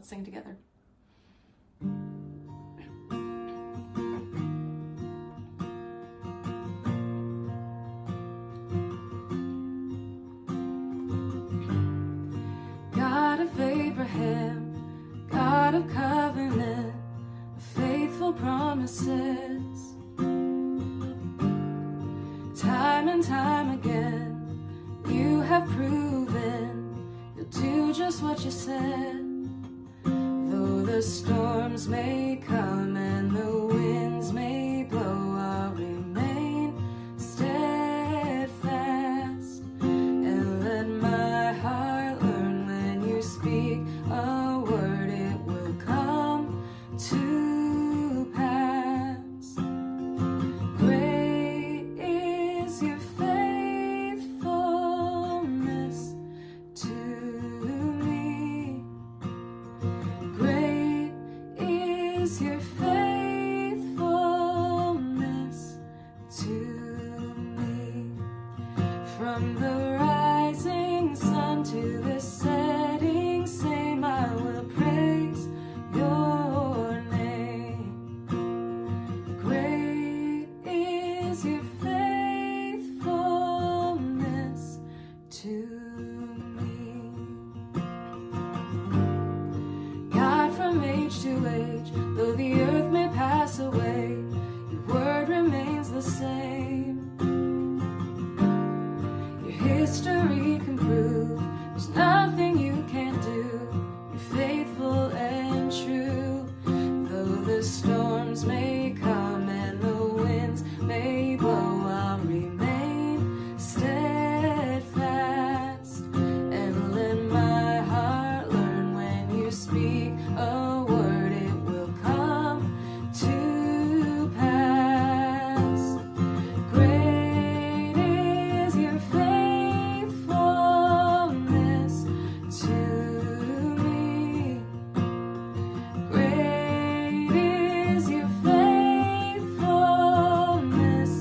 Let's sing together. God of Abraham, God of covenant, of faithful promises, time and time again, you have proven you'll do just what you said. Though the storms may come and the winds may blow, I'll remain steadfast and let my heart learn when you speak a word, it will come to pass. Great is your faithfulness to me. Great is your faithfulness to me. From the rising sun to the setting same, I will praise your name. Great is your faithfulness to me. God, from age to age, though the earth may pass away, your word remains the same. Your history can prove there's nothing you can't do. You're faithful and true. Though the storms may come and the winds may blow, I'll remain steadfast and let my heart learn when you speak a word, it will come to pass. Great is your faithfulness to me. Great is your faithfulness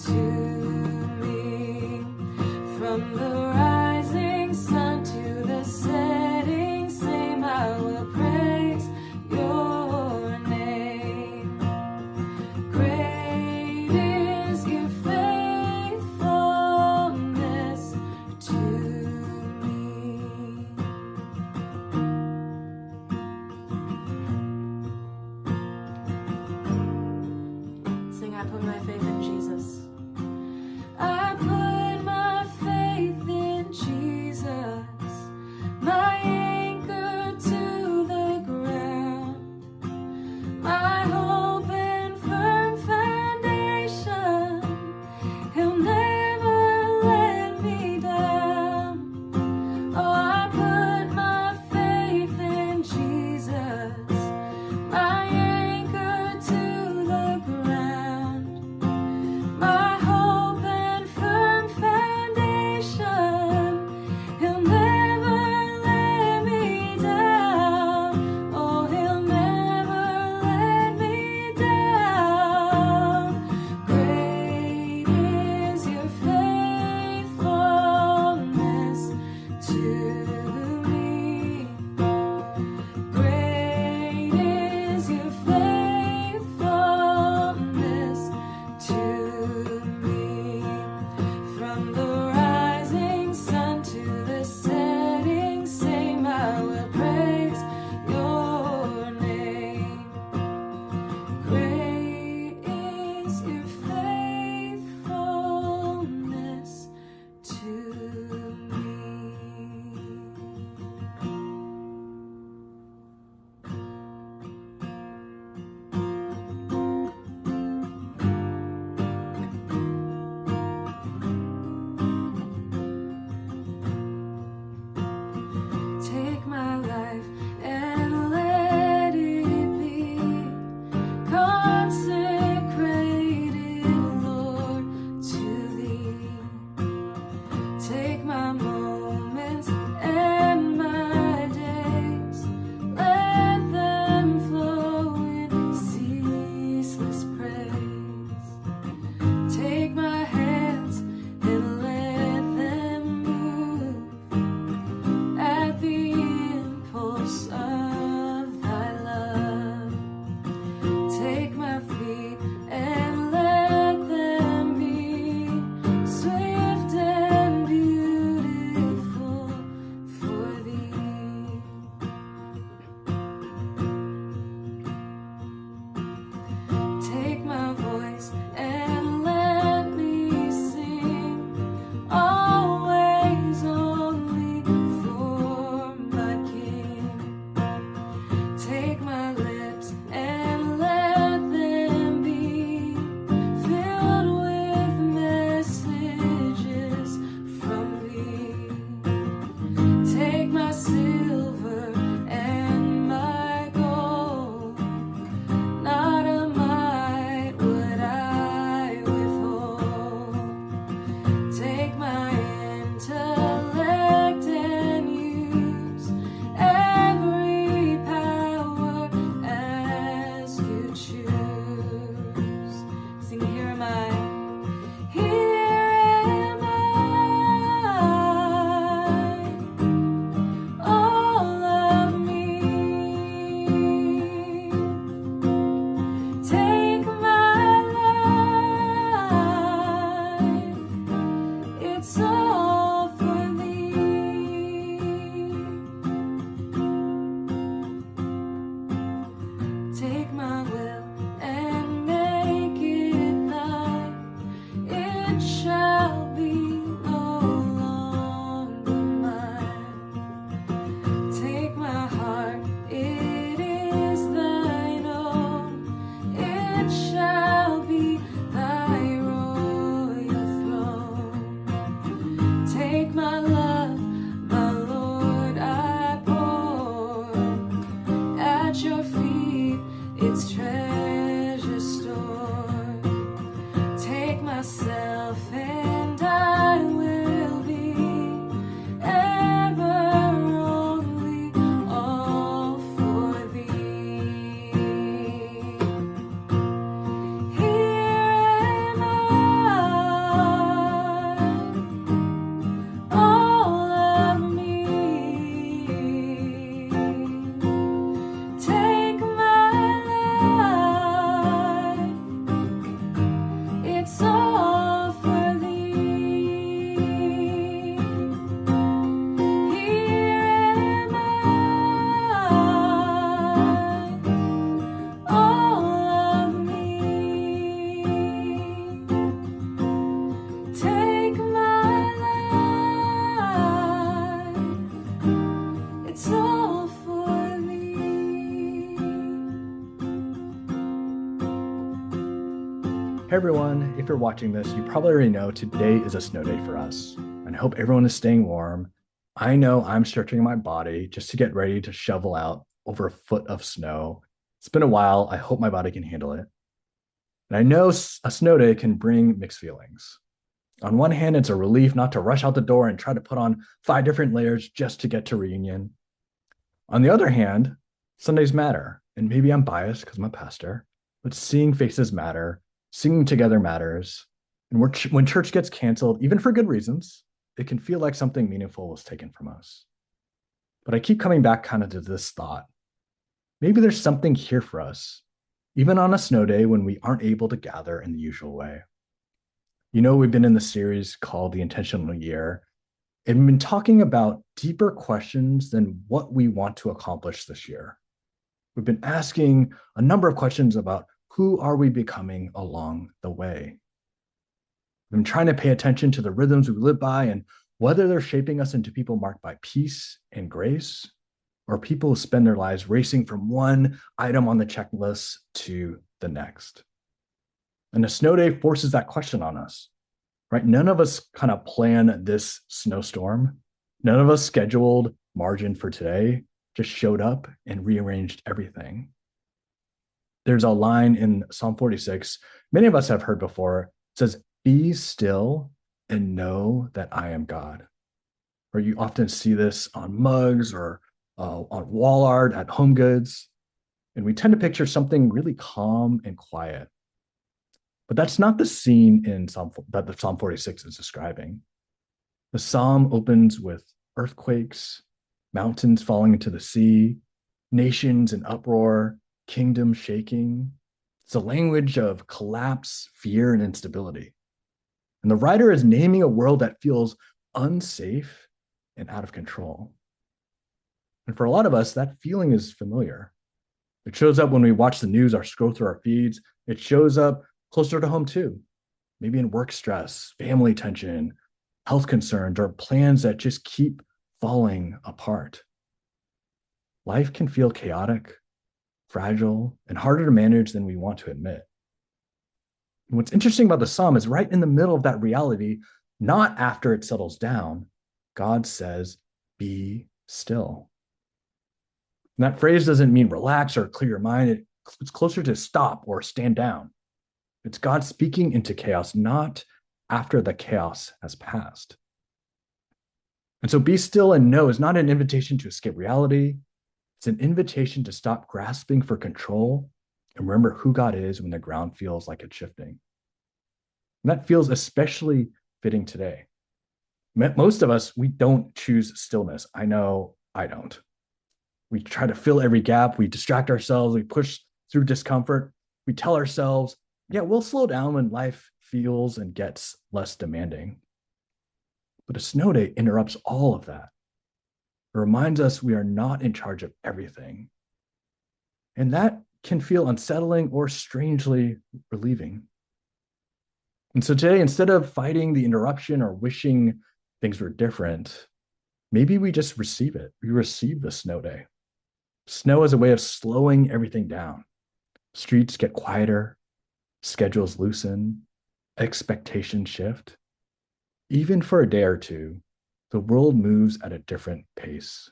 to me. From the rising sun to the setting same, I will praise your name. Great is your faithfulness to me. Sing, I put my faith in Jesus. I put my faith in Jesus, my anchor to the ground, my hope and firm foundation. He'll never let me down. Oh, I put my faith in Jesus, my anchor to the ground, my hope and firm foundation. He'll never let me down. Oh, he'll never let me down. Great is your faithfulness to me. Great is your faithfulness to me. From the rising sun to the setting same, I will praise your name. Great is your faithfulness to me. Take my life and let it be consecrated, Lord, to thee. Take my moments and my days, let them flow in ceaseless praise. Take my hands and let them move at the impulse of Hey everyone, if you're watching this, you probably already know today is a snow day for us. And I hope everyone is staying warm. I know I'm stretching my body just to get ready to shovel out over a foot of snow. It's been a while. I hope my body can handle it. And I know a snow day can bring mixed feelings. On one hand, it's a relief not to rush out the door and try to put on 5 different layers just to get to reunion. On the other hand, Sundays matter. And maybe I'm biased because I'm a pastor, but seeing faces matter, singing together matters. And when church gets canceled, even for good reasons, it can feel like something meaningful was taken from us. But I keep coming back kind of to this thought. Maybe there's something here for us, even on a snow day when we aren't able to gather in the usual way. We've been in the series called The Intentional Year, and we've been talking about deeper questions than what we want to accomplish this year. We've been asking a number of questions about who are we becoming along the way. We've been trying to pay attention to the rhythms we live by and whether they're shaping us into people marked by peace and grace, or people who spend their lives racing from one item on the checklist to the next. And a snow day forces that question on us, right? None of us kind of plan this snowstorm. None of us scheduled margin for today, just showed up and rearranged everything. There's a line in Psalm 46, many of us have heard before. It says, "Be still and know that I am God." Or you often see this on mugs or on wall art at Home Goods. And we tend to picture something really calm and quiet. But that's not the scene that the Psalm 46 is describing. The psalm opens with earthquakes, mountains falling into the sea, nations in uproar, kingdoms shaking. It's a language of collapse, fear, and instability. And the writer is naming a world that feels unsafe and out of control. And for a lot of us, that feeling is familiar. It shows up when we watch the news or scroll through our feeds. It shows up closer to home too, maybe in work stress, family tension, health concerns, or plans that just keep falling apart. Life can feel chaotic, fragile, and harder to manage than we want to admit. And what's interesting about the psalm is right in the middle of that reality, not after it settles down, God says, "Be still." And that phrase doesn't mean relax or clear your mind. It's closer to stop or stand down. It's God speaking into chaos, not after the chaos has passed. And so be still and know is not an invitation to escape reality. It's an invitation to stop grasping for control and remember who God is when the ground feels like it's shifting. And that feels especially fitting today. Most of us, we don't choose stillness. I know I don't. We try to fill every gap. We distract ourselves. We push through discomfort. We tell ourselves, yeah, we'll slow down when life feels and gets less demanding. But a snow day interrupts all of that. It reminds us we are not in charge of everything. And that can feel unsettling or strangely relieving. And so today, instead of fighting the interruption or wishing things were different, maybe we just receive it. We receive the snow day. Snow is a way of slowing everything down. Streets get quieter, schedules loosen, expectations shift. Even for a day or two, the world moves at a different pace.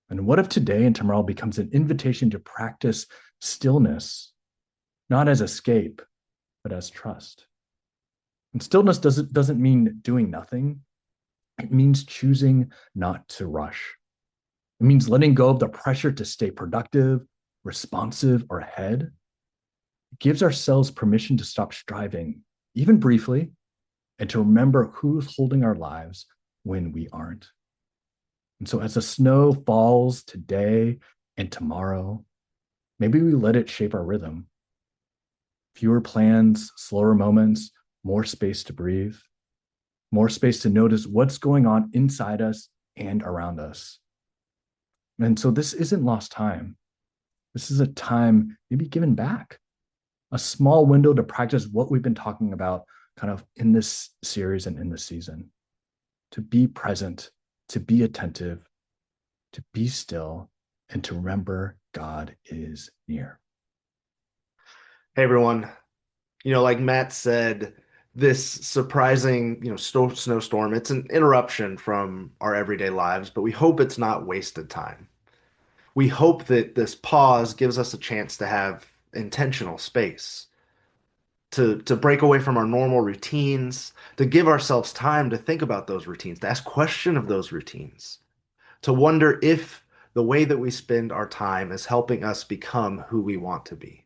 And what if today and tomorrow becomes an invitation to practice stillness, not as escape, but as trust? And stillness doesn't mean doing nothing. It means choosing not to rush. It means letting go of the pressure to stay productive, responsive, or ahead. It gives ourselves permission to stop striving, even briefly, and to remember who's holding our lives when we aren't. And so as the snow falls today and tomorrow, maybe we let it shape our rhythm. Fewer plans, slower moments, more space to breathe, more space to notice what's going on inside us and around us. And so this isn't lost time. This is a time maybe given back, a small window to practice what we've been talking about kind of in this series and in this season, to be present, to be attentive, to be still, and to remember God is near. Hey everyone. Like Matt said, this surprising, snowstorm, it's an interruption from our everyday lives, but we hope it's not wasted time. We hope that this pause gives us a chance to have intentional space, to break away from our normal routines, to give ourselves time to think about those routines, to ask question of those routines, to wonder if the way that we spend our time is helping us become who we want to be.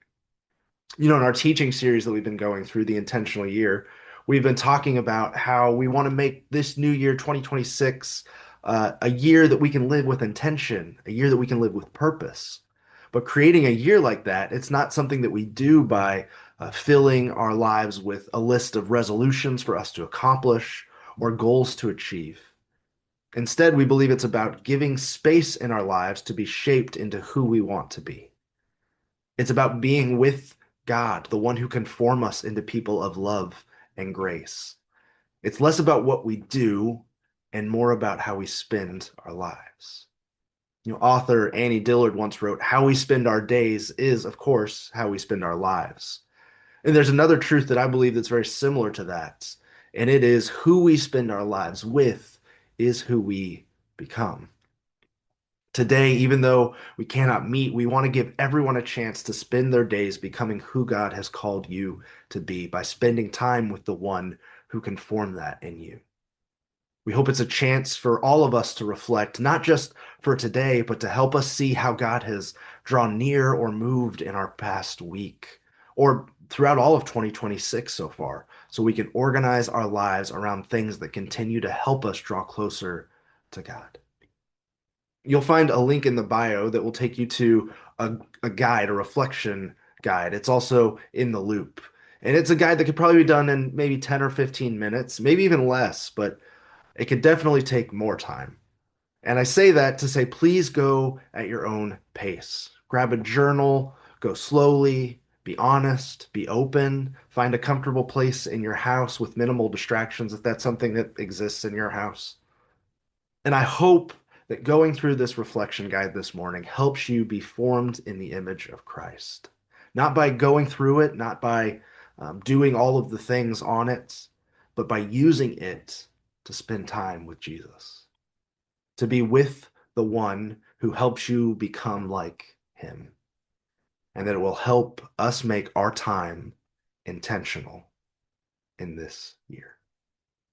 In our teaching series that we've been going through, the intentional year, we've been talking about how we want to make this new year, 2026, a year that we can live with intention, a year that we can live with purpose. But creating a year like that, it's not something that we do by filling our lives with a list of resolutions for us to accomplish or goals to achieve. Instead, we believe it's about giving space in our lives to be shaped into who we want to be. It's about being with God, the one who can form us into people of love and grace. It's less about what we do and more about how we spend our lives. Author Annie Dillard once wrote, "How we spend our days is, of course, how we spend our lives." And there's another truth that I believe that's very similar to that, and it is who we spend our lives with is who we become. Today, even though we cannot meet, we want to give everyone a chance to spend their days becoming who God has called you to be by spending time with the one who can form that in you. We hope it's a chance for all of us to reflect, not just for today, but to help us see how God has drawn near or moved in our past week or throughout all of 2026 so far, so we can organize our lives around things that continue to help us draw closer to God. You'll find a link in the bio that will take you to a guide, a reflection guide. It's also in the loop. And it's a guide that could probably be done in maybe 10 or 15 minutes, maybe even less, but it could definitely take more time. And I say that to say, please go at your own pace. Grab a journal, go slowly, be honest, be open, find a comfortable place in your house with minimal distractions if that's something that exists in your house. And I hope that going through this reflection guide this morning helps you be formed in the image of Christ. Not by going through it, not by doing all of the things on it, but by using it to spend time with Jesus, to be with the one who helps you become like him, and that it will help us make our time intentional in this year.